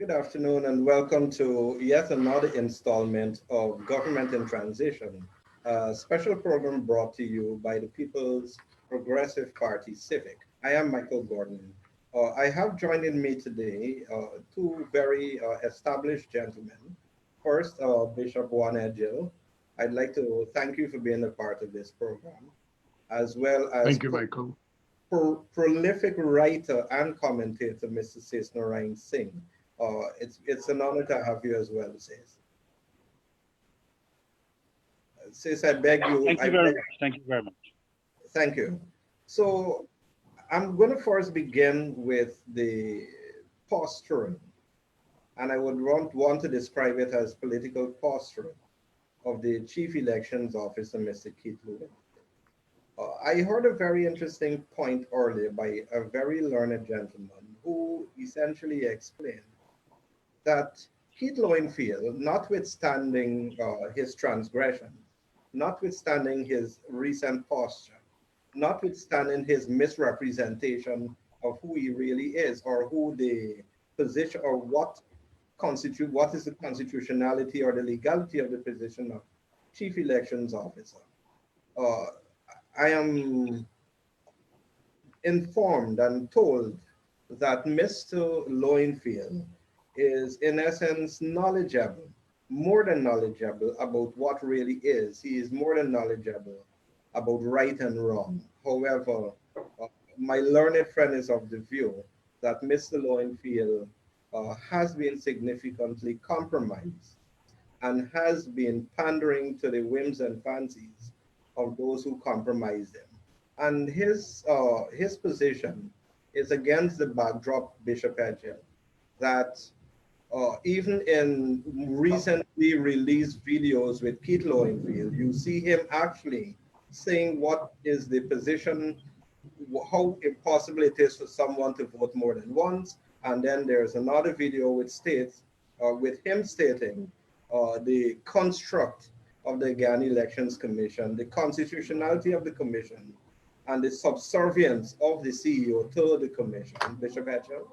Good afternoon and welcome to yet another installment of Government in Transition, a special program brought to you by the People's Progressive Party Civic. I am Michael Gordon. I have joining me today two very established gentlemen. First, Bishop Juan Edghill. I'd like to thank you for being a part of this program, as well as Thank you, Michael. prolific writer and commentator, Mr. Sasenarine Singh. It's an honor to have you as well, Sis. Sis, I beg you, Thank you very much. Thank you very much. thank you. So I'm going to first begin with the posturing, and I would want to describe it as political posturing of the Chief Elections Officer, Mr. Keith Lewin. I heard a very interesting point earlier by a very learned gentleman who essentially explained that Keith Lowenfield, notwithstanding his transgression, notwithstanding his recent posture, notwithstanding his misrepresentation of who he really is or who the position or what is the constitutionality or the legality of the position of chief elections officer. Uh, I am informed and told that Mr. Lowenfield is in essence knowledgeable, more than knowledgeable about what really is. He is more than knowledgeable about right and wrong. However, my learned friend is of the view that Mr. Lowenfield has been significantly compromised and has been pandering to the whims and fancies of those who compromise him. And his position is against the backdrop, Bishop Edghill, that even in recently released videos with Keith Lowenfield, you see him actually saying what is the position, how impossible it is for someone to vote more than once. And then there's another video with him stating the construct of the Ghana Elections Commission, the constitutionality of the commission, and the subservience of the CEO to the commission. Bishop Edghill?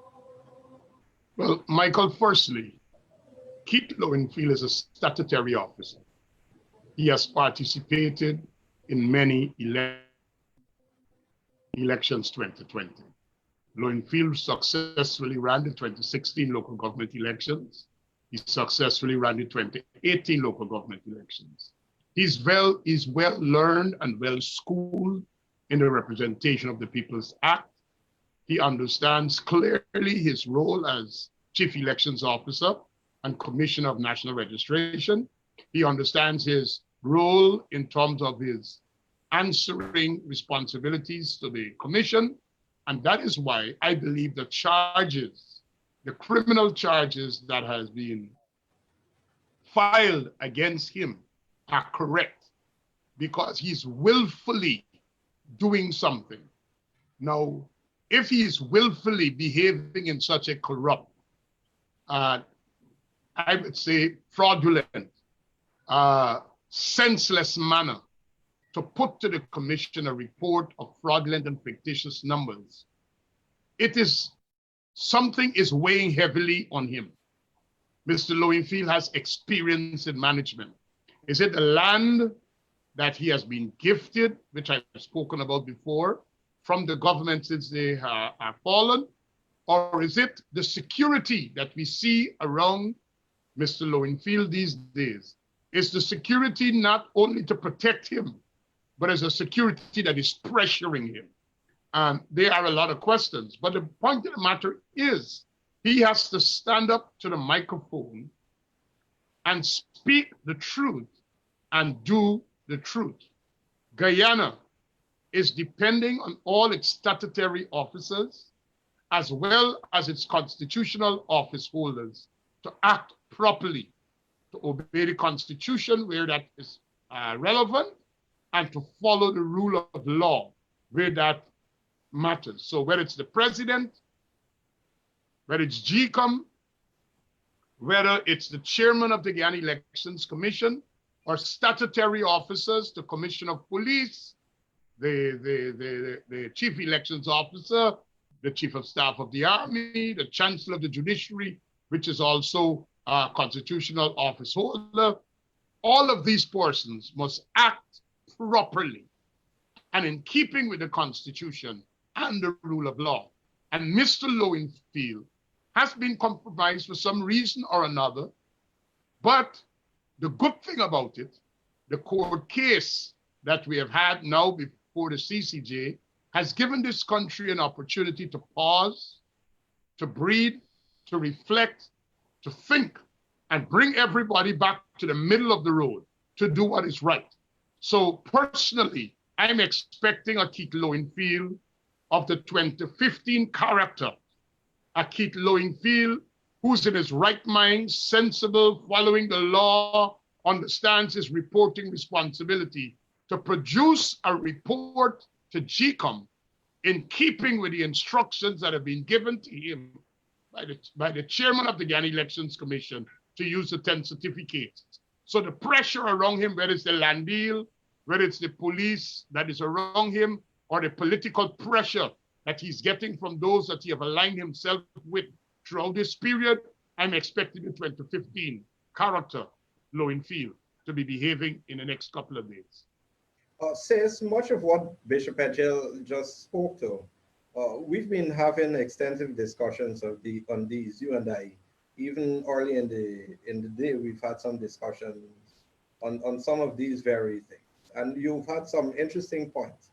Well, Michael, firstly, Keith Lowenfield is a statutory officer. He has participated in many elections 2020. Lowenfield successfully ran the 2016 local government elections. He successfully ran the 2018 local government elections. He's well learned and well schooled in the representation of the People's Act. He understands clearly his role as Chief Elections Officer and Commissioner of National Registration. He understands his role in terms of his answering responsibilities to the Commission. And that is why I believe the charges, the criminal charges that has been filed against him are correct because he's willfully doing something. Now, if he's willfully behaving in such a corrupt, I would say fraudulent, senseless manner to put to the commission a report of fraudulent and fictitious numbers, something is weighing heavily on him. Mr. Lowenfield has experience in management. Is it the land that he has been gifted, which I've spoken about before, from the government since they are fallen? Or is it the security that we see around Mr. Lowenfield these days? Is the security not only to protect him, but as a security that is pressuring him? And there are a lot of questions. But the point of the matter is, he has to stand up to the microphone and speak the truth and do the truth. Guyana is depending on all its statutory officers as well as its constitutional office holders to act properly, to obey the Constitution where that is relevant, and to follow the rule of law where that matters. So whether it's the president, whether it's GCOM, whether it's the chairman of the Ghana Elections Commission, or statutory officers, the Commissioner of Police, the Chief Elections Officer, the Chief of Staff of the Army, the Chancellor of the Judiciary, which is also a constitutional office holder. All of these persons must act properly and in keeping with the Constitution and the rule of law. And Mr. Lowenfield has been compromised for some reason or another. But the good thing about it, the court case that we have had now before the CCJ has given this country an opportunity to pause, to breathe, to reflect, to think, and bring everybody back to the middle of the road to do what is right. So personally, I'm expecting a Keith Lowenfield of the 2015 character, a Keith Lowenfield who's in his right mind, sensible, following the law, understands his reporting responsibility to produce a report to GCOM in keeping with the instructions that have been given to him by the chairman of the Ghana Elections Commission to use the 10 certificates. So the pressure around him, whether it's the land deal, whether it's the police that is around him, or the political pressure that he's getting from those that he have aligned himself with throughout this period, I'm expecting the 2015 character, Lowenfield, to be behaving in the next couple of days. Says much of what Bishop Edghill just spoke to. We've been having extensive discussions on these, you and I. Even early in the day, we've had some discussions on some of these very things. And you've had some interesting points.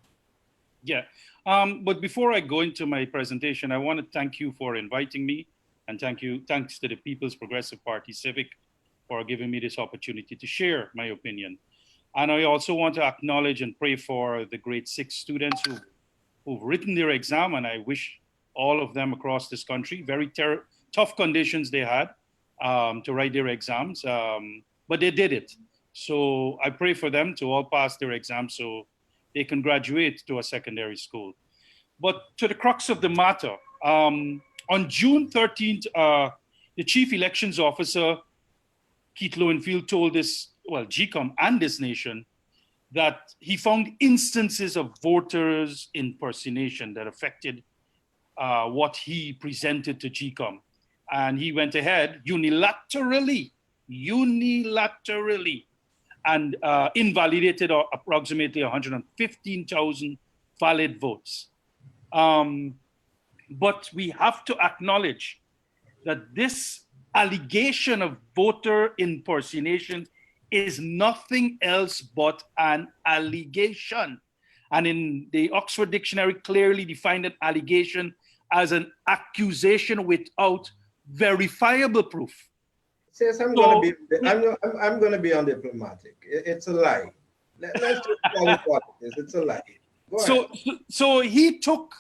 Yeah, but before I go into my presentation, I want to thank you for inviting me, and thanks to the People's Progressive Party Civic for giving me this opportunity to share my opinion. And I also want to acknowledge and pray for the grade 6 students who've written their exam, and I wish all of them across this country, very tough conditions they had to write their exams, but they did it. So I pray for them to all pass their exams so they can graduate to a secondary school. But to the crux of the matter, on June 13th, the Chief Elections Officer, Keith Lowenfield, told this, well, GCOM and this nation, that he found instances of voters impersonation that affected what he presented to GCOM. And he went ahead unilaterally, and invalidated approximately 115,000 valid votes. But we have to acknowledge that this allegation of voter impersonation is nothing else but an allegation. And in the Oxford Dictionary clearly defined an allegation as an accusation without verifiable proof. Says I'm going to be undiplomatic. It's a lie. Let's just call it what it is. It's a lie. So he took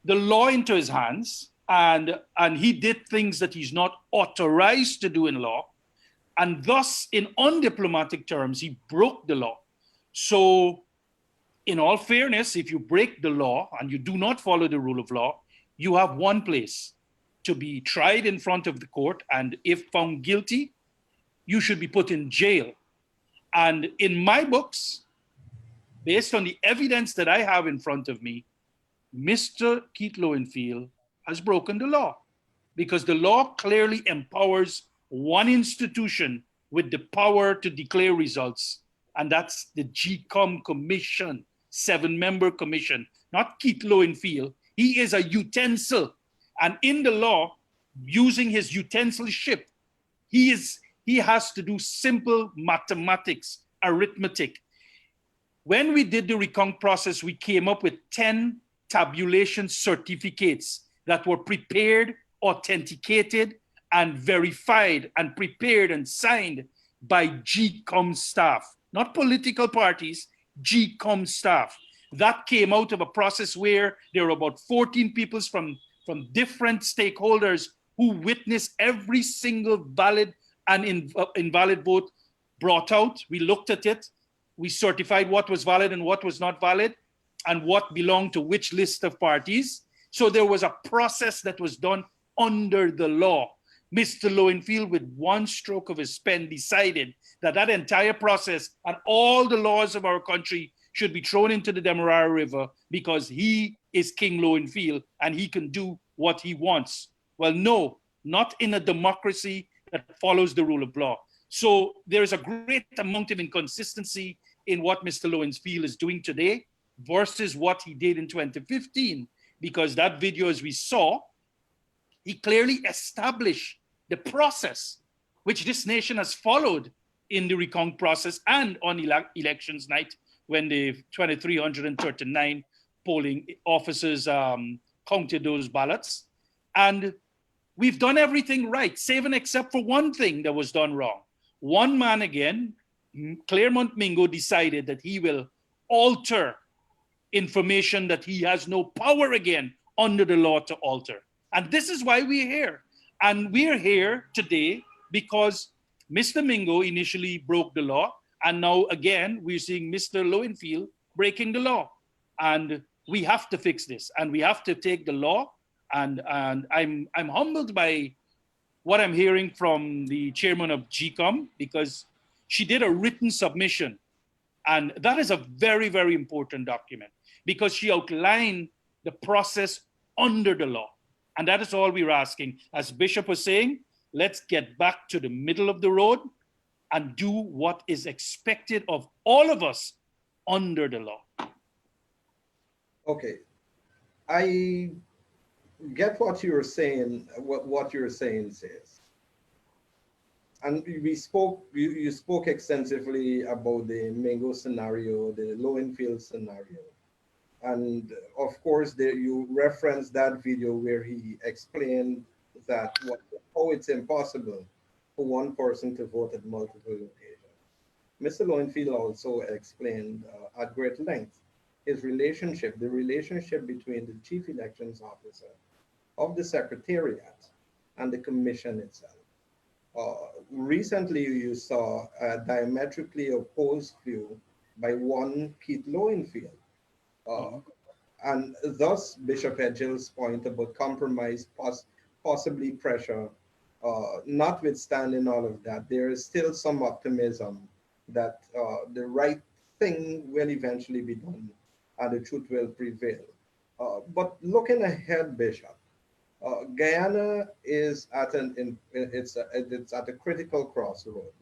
the law into his hands, and he did things that he's not authorized to do in law, and thus, in undiplomatic terms, he broke the law. So, in all fairness, if you break the law and you do not follow the rule of law, you have one place: to be tried in front of the court, and if found guilty, you should be put in jail. And in my books, based on the evidence that I have in front of me, Mr. Keith Lowenfield has broken the law, because the law clearly empowers one institution with the power to declare results, and that's the GCOM Commission, 7-member commission, not Keith Lowenfield. He is a utensil. And in the law, using his utensilship, he has to do simple mathematics, arithmetic. When we did the recount process, we came up with 10 tabulation certificates that were prepared, authenticated, and verified, and prepared and signed by GCOM staff, not political parties, GCOM staff. That came out of a process where there were about 14 people from different stakeholders who witnessed every single valid and invalid vote brought out. We looked at it. We certified what was valid and what was not valid, and what belonged to which list of parties. So there was a process that was done under the law. Mr. Lowenfield, with one stroke of his pen, decided that that entire process and all the laws of our country should be thrown into the Demerara River, because he is King Lowenfield and he can do what he wants. Well, no, not in a democracy that follows the rule of law. So there is a great amount of inconsistency in what Mr. Lowenfield is doing today versus what he did in 2015, because that video, as we saw, he clearly established the process which this nation has followed in the recount process and on elections night when the 2,339 polling officers counted those ballots. And we've done everything right, save and except for one thing that was done wrong. One man again, Claremont Mingo, decided that he will alter information that he has no power again under the law to alter. And this is why we're here. And we're here today because Mr. Mingo initially broke the law. And now again, we're seeing Mr. Lowenfield breaking the law. And we have to fix this. And we have to take the law. And I'm humbled by what I'm hearing from the chairman of GCOM, because she did a written submission. And that is a very, very important document because she outlined the process under the law. And that is all we're asking. As Bishop was saying, let's get back to the middle of the road and do what is expected of all of us under the law. Okay. I get what you're saying, what you're saying says. And we spoke, you spoke extensively about the Mingo scenario, the Lowenfield scenario. And of course, you referenced that video where he explained that how it's impossible for one person to vote at multiple locations. Mr. Lowenfield also explained at great length his relationship, the relationship between the chief elections officer of the Secretariat and the commission itself. Recently, you saw a diametrically opposed view by one Keith Lowenfield. And thus, Bishop Edghill's point about compromise, possibly pressure, notwithstanding all of that, there is still some optimism that the right thing will eventually be done and the truth will prevail. But looking ahead, Bishop, Guyana is at it's at a critical crossroad.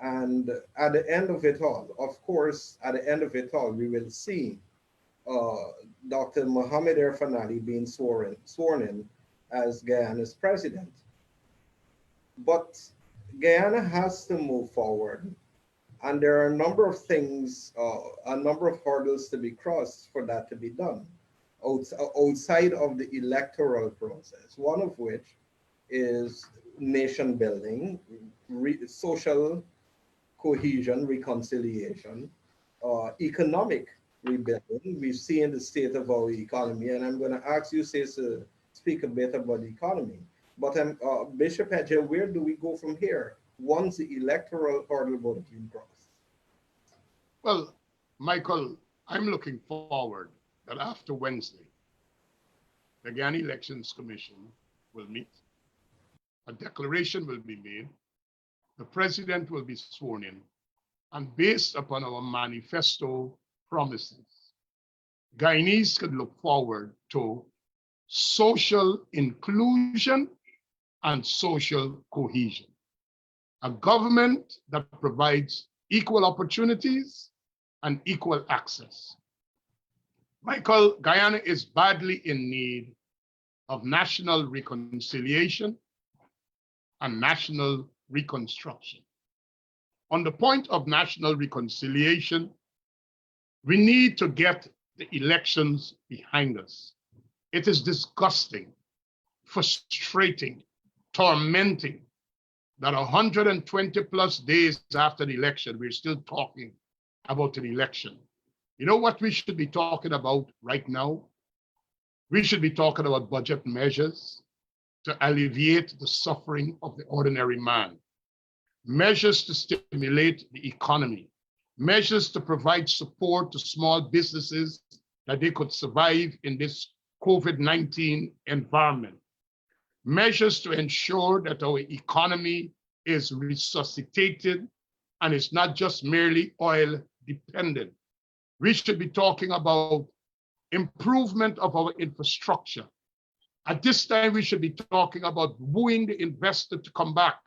And at the end of it all, of course, at the end of it all, we will see Dr. Mohamed Erfanali being sworn in as Guyana's president. But Guyana has to move forward. And there are a number of things, a number of hurdles to be crossed for that to be done outside of the electoral process, one of which is nation building, social cohesion, reconciliation, economic rebuilding. We've seen the state of our economy, and I'm going to ask you to speak a bit about the economy. But Bishop Edghill, where do we go from here once the electoral hurdle vote has been crossed? Well, Michael, I'm looking forward that after Wednesday, the Guyana Elections Commission will meet, a declaration will be made, the president will be sworn in, and based upon our manifesto promises, Guyanese could look forward to social inclusion and social cohesion. A government that provides equal opportunities and equal access. Michael, Guyana is badly in need of national reconciliation and national reconstruction. On the point of national reconciliation, we need to get the elections behind us. It is disgusting, frustrating, tormenting that 120 plus days after the election, we're still talking about an election. You know what we should be talking about right now? We should be talking about budget measures to alleviate the suffering of the ordinary man, measures to stimulate the economy, measures to provide support to small businesses that they could survive in this COVID-19 environment, measures to ensure that our economy is resuscitated and it's not just merely oil dependent. We should be talking about improvement of our infrastructure At this time, we should be talking about wooing the investor to come back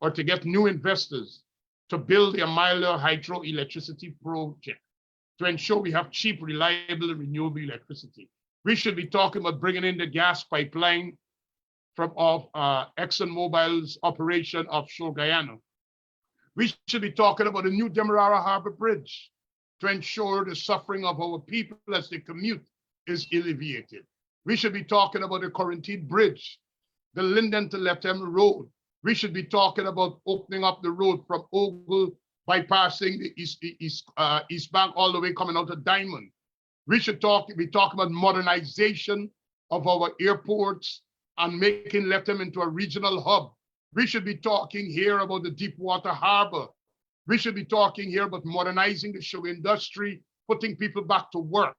or to get new investors to build a Milo hydroelectricity project to ensure we have cheap, reliable, and renewable electricity. We should be talking about bringing in the gas pipeline from ExxonMobil's operation offshore Guyana. We should be talking about a new Demerara Harbor Bridge to ensure the suffering of our people as they commute is alleviated. We should be talking about the Quarantine Bridge, the Linden to Lethem Road. We should be talking about opening up the road from Ogle, bypassing the East Bank all the way coming out of Diamond. We should be talking about modernization of our airports and making Lethem into a regional hub. We should be talking here about the Deepwater Harbor. We should be talking here about modernizing the sugar industry, putting people back to work,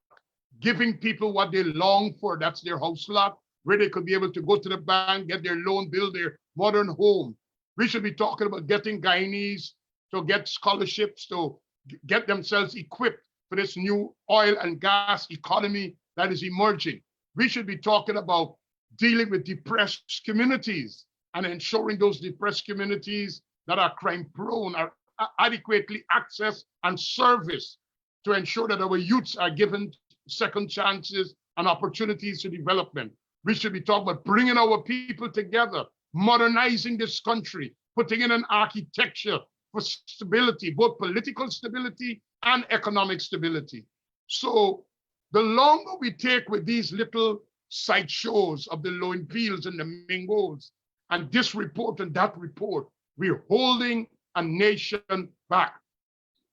giving people what they long for. That's their house lot, where they could be able to go to the bank, get their loan, build their modern home. We should be talking about getting Guyanese to get scholarships, to get themselves equipped for this new oil and gas economy that is emerging. We should be talking about dealing with depressed communities and ensuring those depressed communities that are crime prone are adequately accessed and serviced to ensure that our youths are given second chances and opportunities to development. We should be talking about bringing our people together, modernizing this country, putting in an architecture for stability, both political stability and economic stability. So the longer we take with these little sideshows of the Lowenfields and the Mingos and this report and that report, we're holding a nation back.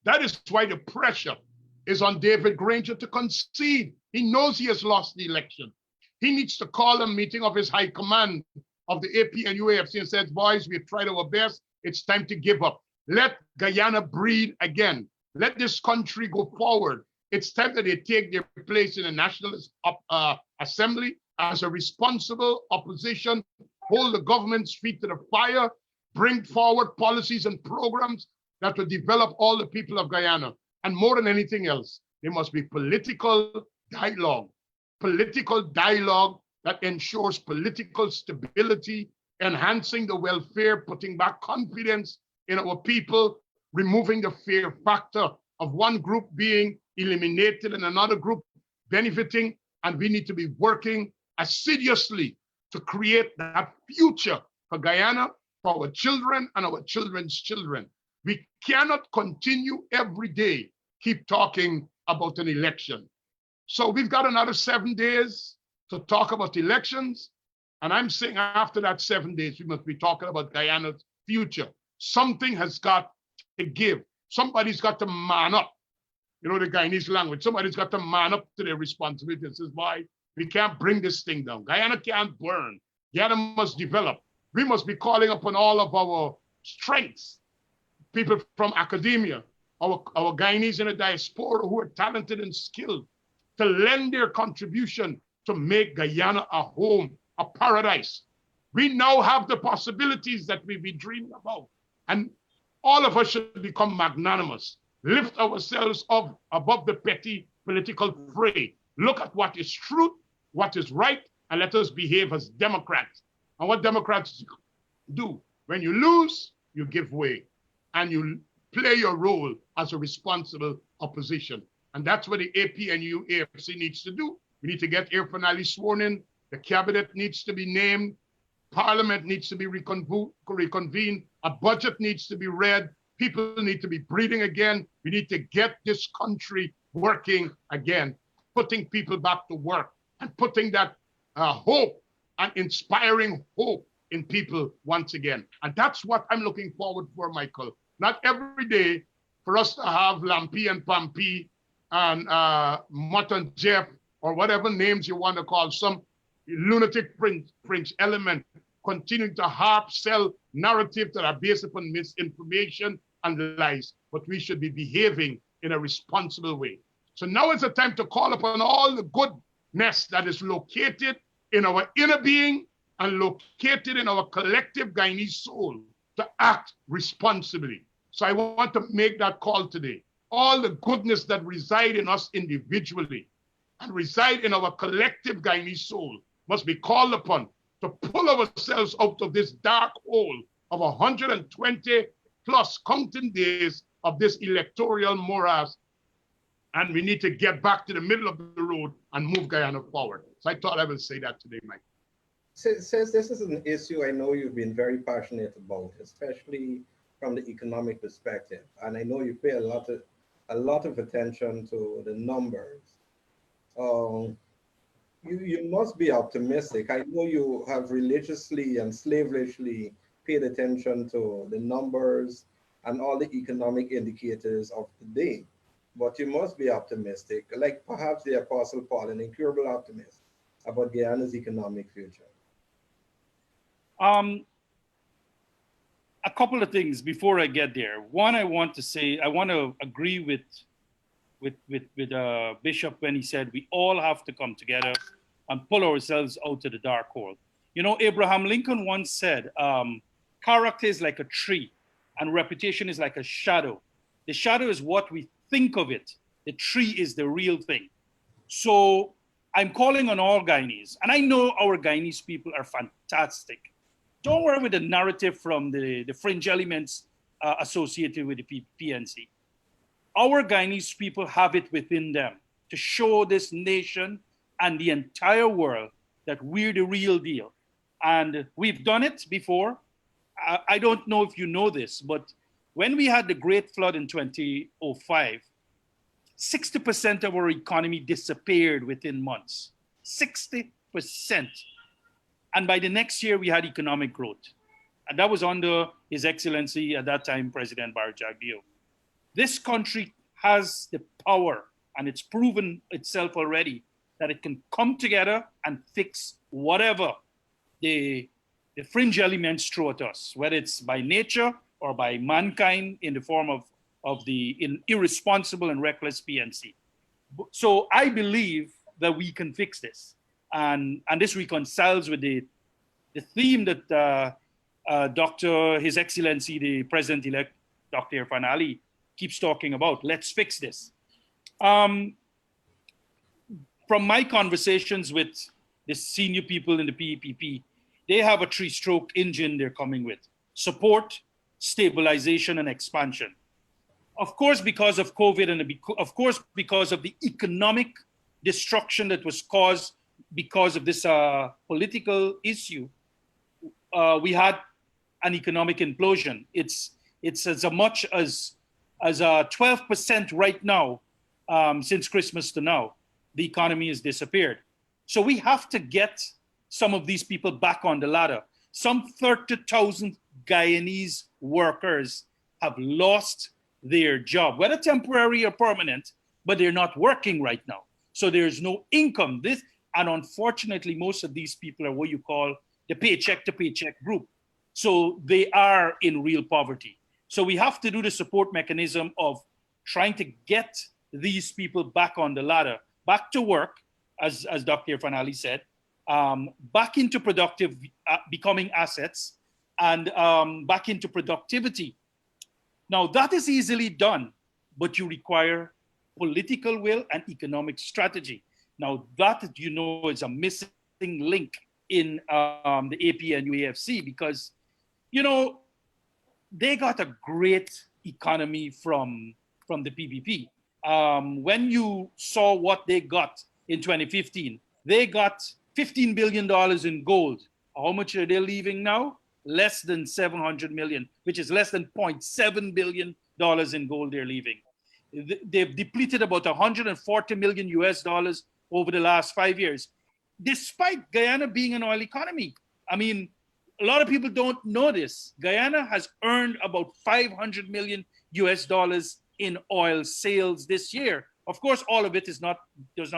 That is why the pressure is on David Granger to concede. He knows he has lost the election. He needs to call a meeting of his high command of the AP and UAFC and says, boys, we've tried our best. It's time to give up. Let Guyana breathe again. Let this country go forward. It's time that they take their place in the National Assembly as a responsible opposition, hold the government's feet to the fire, bring forward policies and programs that will develop all the people of Guyana. And more than anything else, there must be political dialogue that ensures political stability, enhancing the welfare, putting back confidence in our people, removing the fear factor of one group being eliminated and another group benefiting. And we need to be working assiduously to create that future for Guyana, for our children and our children's children. We cannot continue every day, keep talking about an election. So we've got another 7 days to talk about elections. And I'm saying after that 7 days, we must be talking about Guyana's future. Something has got to give. Somebody's got to man up. You know, the Guyanese language. Somebody's got to man up to their responsibility. This is why we can't bring this thing down. Guyana can't burn. Guyana must develop. We must be calling upon all of our strengths, people from academia, our Guyanese in the diaspora who are talented and skilled, to lend their contribution to make Guyana a home, a paradise. We now have the possibilities that we've been dreaming about. And all of us should become magnanimous, lift ourselves up above the petty political fray, look at what is truth, what is right, and let us behave as Democrats. And what Democrats do, when you lose, you give way and you play your role as a responsible opposition. And that's what the AP and UAFC needs to do. We need to get Air Finale sworn in. The cabinet needs to be named. Parliament needs to be reconvened. A budget needs to be read. People need to be breathing again. We need to get this country working again, putting people back to work and putting that hope and inspiring hope in people once again. And that's what I'm looking forward for, Michael. Not every day for us to have Lampi and Pampi and Mutt and Jeff, or whatever names you want to call, some lunatic fringe element continuing to harp, sell narratives that are based upon misinformation and lies. But we should be behaving in a responsible way. So now is the time to call upon all the goodness that is located in our inner being and located in our collective Guyanese soul to act responsibly. So I want to make that call today. All the goodness that reside in us individually and reside in our collective Guyanese soul must be called upon to pull ourselves out of this dark hole of 120 plus counting days of this electoral morass. And we need to get back to the middle of the road and move Guyana forward. So I thought I would say that today, Mike. Since this is an issue I know you've been very passionate about, especially from the economic perspective, and I know you pay a lot of attention to the numbers. Um, you must be optimistic. I know you have religiously and slavishly paid attention to the numbers and all the economic indicators of the day, but you must be optimistic, like perhaps the Apostle Paul, an incurable optimist about Guyana's economic future. Um, a couple of things before I get there. One, I want to agree with Bishop when he said we all have to come together and pull ourselves out of the dark hole. You know, Abraham Lincoln once said, character is like a tree and reputation is like a shadow. The shadow is what we think of it. The tree is the real thing. So I'm calling on all Guyanese, and I know our Guyanese people are fantastic. Don't worry with the narrative from the fringe elements associated with the PNC. Our Guyanese people have it within them to show this nation and the entire world that we're the real deal. And we've done it before. I don't know if you know this, but when we had the Great Flood in 2005, 60% of our economy disappeared within months. 60%. And by the next year, we had economic growth. And that was under His Excellency, at that time, President Barry Jagdeo. This country has the power, and it's proven itself already, that it can come together and fix whatever the fringe elements throw at us, whether it's by nature or by mankind in the form of the irresponsible and reckless PNC. So I believe that we can fix this. And this reconciles with the theme that His Excellency, the President-elect, Dr. Irfan Ali, keeps talking about. Let's fix this. From my conversations with the senior people in the PEPP, they have a three-stroke engine they're coming with: support, stabilization, and expansion. Of course, because of COVID, and of course, because of the economic destruction that was caused because of this political issue, we had an economic implosion. It's as much as 12% right now, since Christmas to now. The economy has disappeared. So we have to get some of these people back on the ladder. Some 30,000 Guyanese workers have lost their job, whether temporary or permanent, but they're not working right now. So there's no income. And unfortunately, most of these people are what you call the paycheck to paycheck group. So they are in real poverty. So we have to do the support mechanism of trying to get these people back on the ladder, back to work, as Dr. Irfan Ali said, back into productive, becoming assets, and back into productivity. Now, that is easily done, but you require political will and economic strategy. Now, that, you know, is a missing link in the AP and UAFC because, you know, they got a great economy from the PPP. When you saw what they got in 2015, they got $15 billion in gold. How much are they leaving now? Less than 700 million, which is less than $0.7 billion in gold they're leaving. They've depleted about 140 million US dollars over the last 5 years, despite Guyana being an oil economy. I mean, a lot of people don't know this. Guyana has earned about 500 million US dollars in oil sales this year. Of course, all of it does not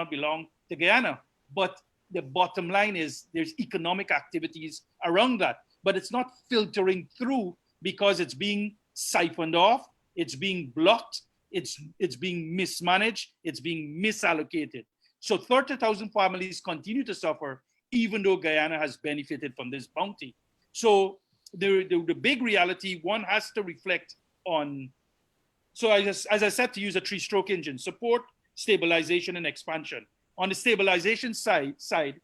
belong to Guyana, but the bottom line is there's economic activities around that, but it's not filtering through because it's being siphoned off, it's being blocked, it's being mismanaged, it's being misallocated. So 30,000 families continue to suffer even though Guyana has benefited from this bounty. So the big reality, one has to reflect on, so as I said, to use a three-stroke engine: support, stabilization, and expansion. On the stabilization side,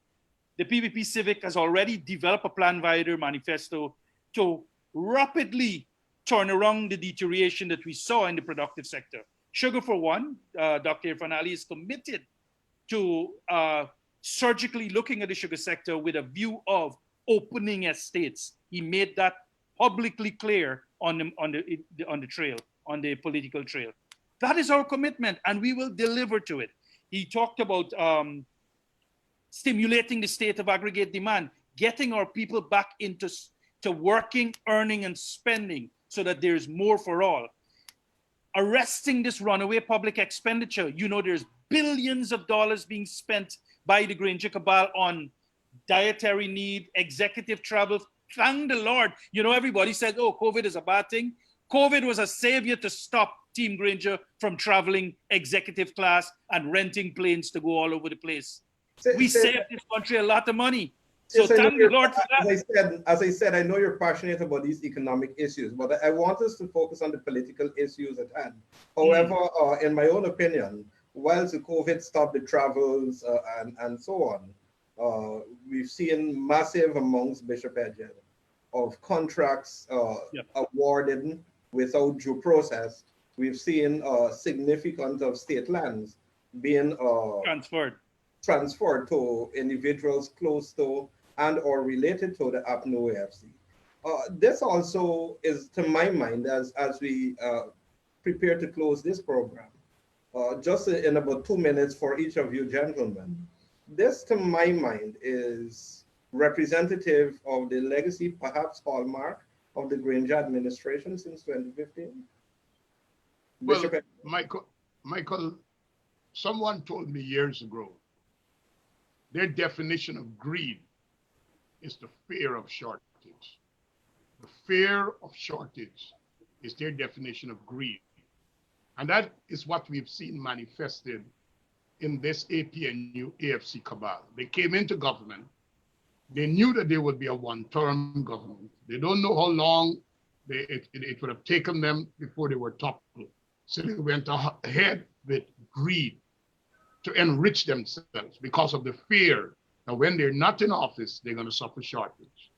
the PPP Civic has already developed a plan via their manifesto to rapidly turn around the deterioration that we saw in the productive sector. Sugar, for one, Dr. Irfan Ali is committed to surgically looking at the sugar sector with a view of opening estates. He made that publicly clear on the trail, on the political trail. That is our commitment, and we will deliver to it. He talked about stimulating the state of aggregate demand, getting our people back into working, earning, and spending so that there's more for all. Arresting this runaway public expenditure. You know, there's billions of dollars being spent by the Granger cabal on dietary need, executive travel. Thank the Lord. You know, everybody said, oh, COVID is a bad thing. COVID was a savior to stop Team Granger from traveling executive class and renting planes to go all over the place. We saved this country a lot of money. So thank the Lord for that. As I said, I know you're passionate about these economic issues, but I want us to focus on the political issues at hand. However, in my own opinion, whilst the COVID stopped the travels and so on, we've seen massive amounts, Bishop Edghill, of contracts awarded without due process. We've seen significant of state lands being transferred to individuals close to and or related to the APNO AFC. This also is, to my mind, as we prepare to close this program, just in about 2 minutes for each of you gentlemen, this, to my mind, is representative of the legacy, perhaps hallmark, of the Granger administration since 2015. Well, Michael, someone told me years ago, their definition of greed is the fear of shortage. The fear of shortage is their definition of greed. And that is what we've seen manifested in this APNU AFC cabal. They came into government. They knew that there would be a one-term government. They don't know how long it would have taken them before they were toppled. So they went ahead with greed to enrich themselves because of the fear that when they're not in office, they're going to suffer shortage.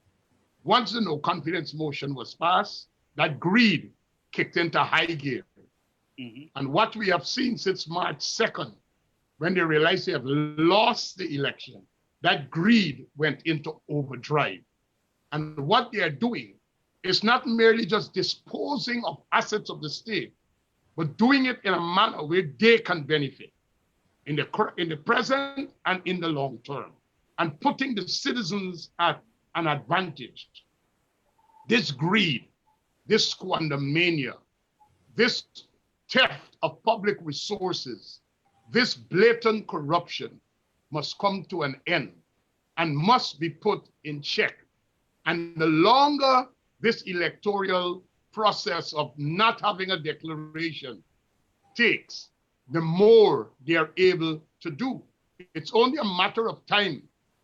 Once the no confidence motion was passed, that greed kicked into high gear. Mm-hmm. And what we have seen since March 2nd, when they realized they have lost the election, that greed went into overdrive. And what they are doing is not merely just disposing of assets of the state, but doing it in a manner where they can benefit in the present and in the long term, and putting the citizens at an advantage. This greed, this squandermania, this theft of public resources, this blatant corruption must come to an end and must be put in check. And the longer this electoral process of not having a declaration takes, the more they are able to do. It's only a matter of time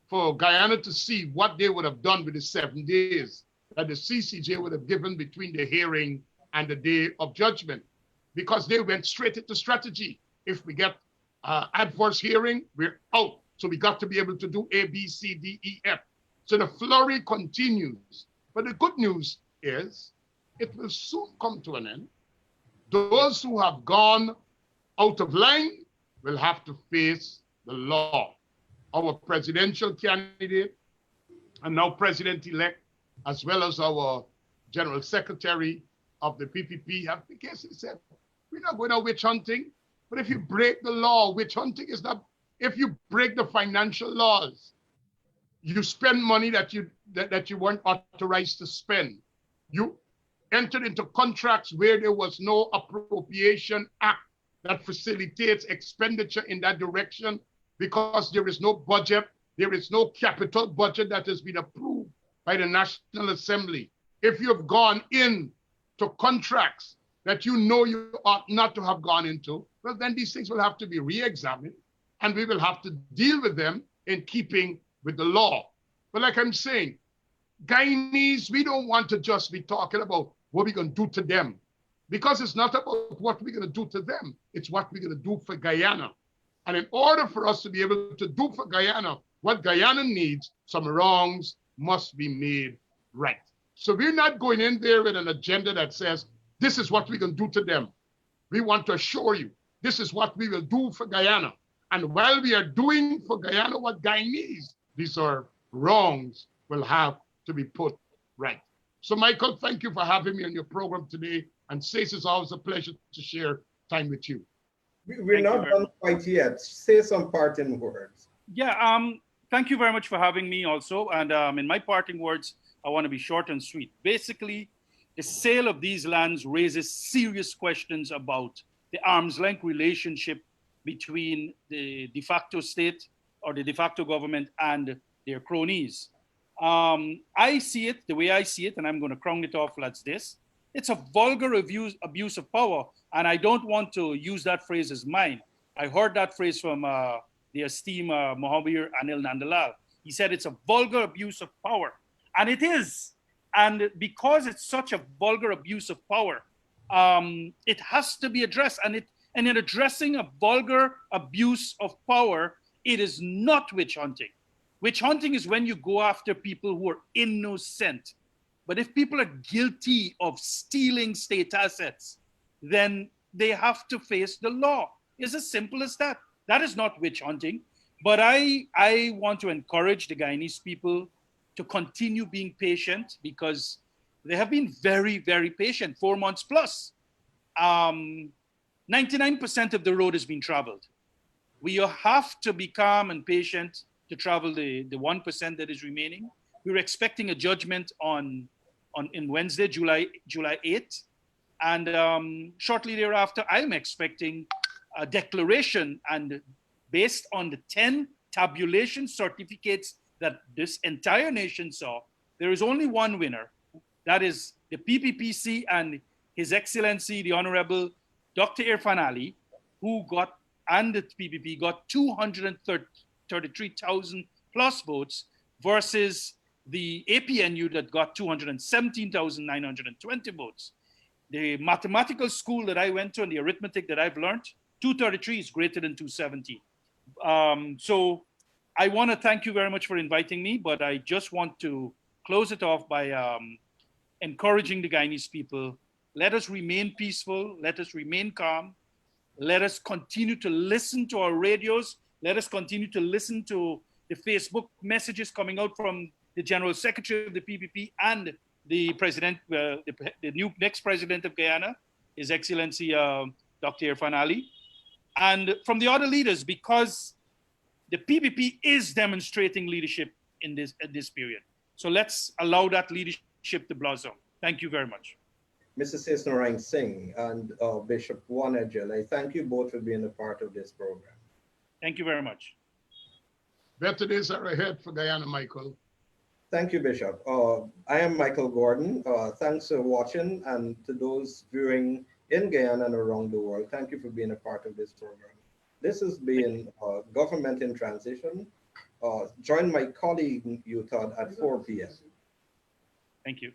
for Guyana to see what they would have done with the 7 days that the CCJ would have given between the hearing and the day of judgment, because they went straight into strategy. If we get adverse hearing, we're out. So we got to be able to do A, B, C, D, E, F. So the flurry continues. But the good news is it will soon come to an end. Those who have gone out of line will have to face the law. Our presidential candidate and now president-elect, as well as our general secretary of the PPP, have basically said, we're not going to witch hunting, but if you break the law, witch hunting is not, if you break the financial laws, you spend money that you weren't authorized to spend. You entered into contracts where there was no appropriation act that facilitates expenditure in that direction, because there is no budget, there is no capital budget that has been approved by the National Assembly. If you have gone in to contracts that you know you ought not to have gone into, well, then these things will have to be re-examined, and we will have to deal with them in keeping with the law. But like I'm saying, Guyanese, we don't want to just be talking about what we're going to do to them, because it's not about what we're going to do to them. It's what we're going to do for Guyana. And in order for us to be able to do for Guyana what Guyana needs, some wrongs must be made right. So we're not going in there with an agenda that says, this is what we can do to them. We want to assure you, this is what we will do for Guyana. And while we are doing for Guyana what Guyanese, these are wrongs will have to be put right. So Michael, thank you for having me on your program today. And Sace, it's always a pleasure to share time with you. We're not done quite yet. Say some parting words. Yeah, thank you very much for having me also. And in my parting words, I want to be short and sweet. Basically, the sale of these lands raises serious questions about the arm's length relationship between the de facto state or the de facto government and their cronies. I see it the way I see it, and I'm going to crown it off as this. It's a vulgar abuse of power, and I don't want to use that phrase as mine. I heard that phrase from the esteemed Mohammed Anil Nandalal. He said it's a vulgar abuse of power, and it is. And because it's such a vulgar abuse of power, it has to be addressed. And in addressing a vulgar abuse of power, it is not witch hunting. Witch hunting is when you go after people who are innocent. But if people are guilty of stealing state assets, then they have to face the law. It's as simple as that. That is not witch hunting. But I want to encourage the Guyanese people to continue being patient, because they have been very, very patient, 4 months plus. 99% of the road has been traveled. We have to be calm and patient to travel the 1% that is remaining. We're expecting a judgment on Wednesday, July 8th. And shortly thereafter, I'm expecting a declaration. And based on the 10 tabulation certificates that this entire nation saw, there is only one winner. That is the PPPC and His Excellency, the Honorable Dr. Irfan Ali, and the PPP got 233,000 plus votes versus the APNU that got 217,920 votes. The mathematical school that I went to and the arithmetic that I've learned, 233 is greater than 270. So I want to thank you very much for inviting me, but I just want to close it off by encouraging the Guyanese people. Let us remain peaceful. Let us remain calm. Let us continue to listen to our radios. Let us continue to listen to the Facebook messages coming out from the General Secretary of the PPP and the president, the new next president of Guyana, His Excellency Dr. Irfan Ali, and from the other leaders, because the PPP is demonstrating leadership at this period. So let's allow that leadership to blossom. Thank you very much. Mr. Sasenarine Singh and Bishop Juan Edghill, I thank you both for being a part of this program. Thank you very much. Better days are ahead for Guyana, Michael. Thank you, Bishop. I am Michael Gordon. Thanks for watching, and to those viewing in Guyana and around the world, thank you for being a part of this program. This has been Government in Transition. Join my colleague, Utah, at 4 p.m. Thank you.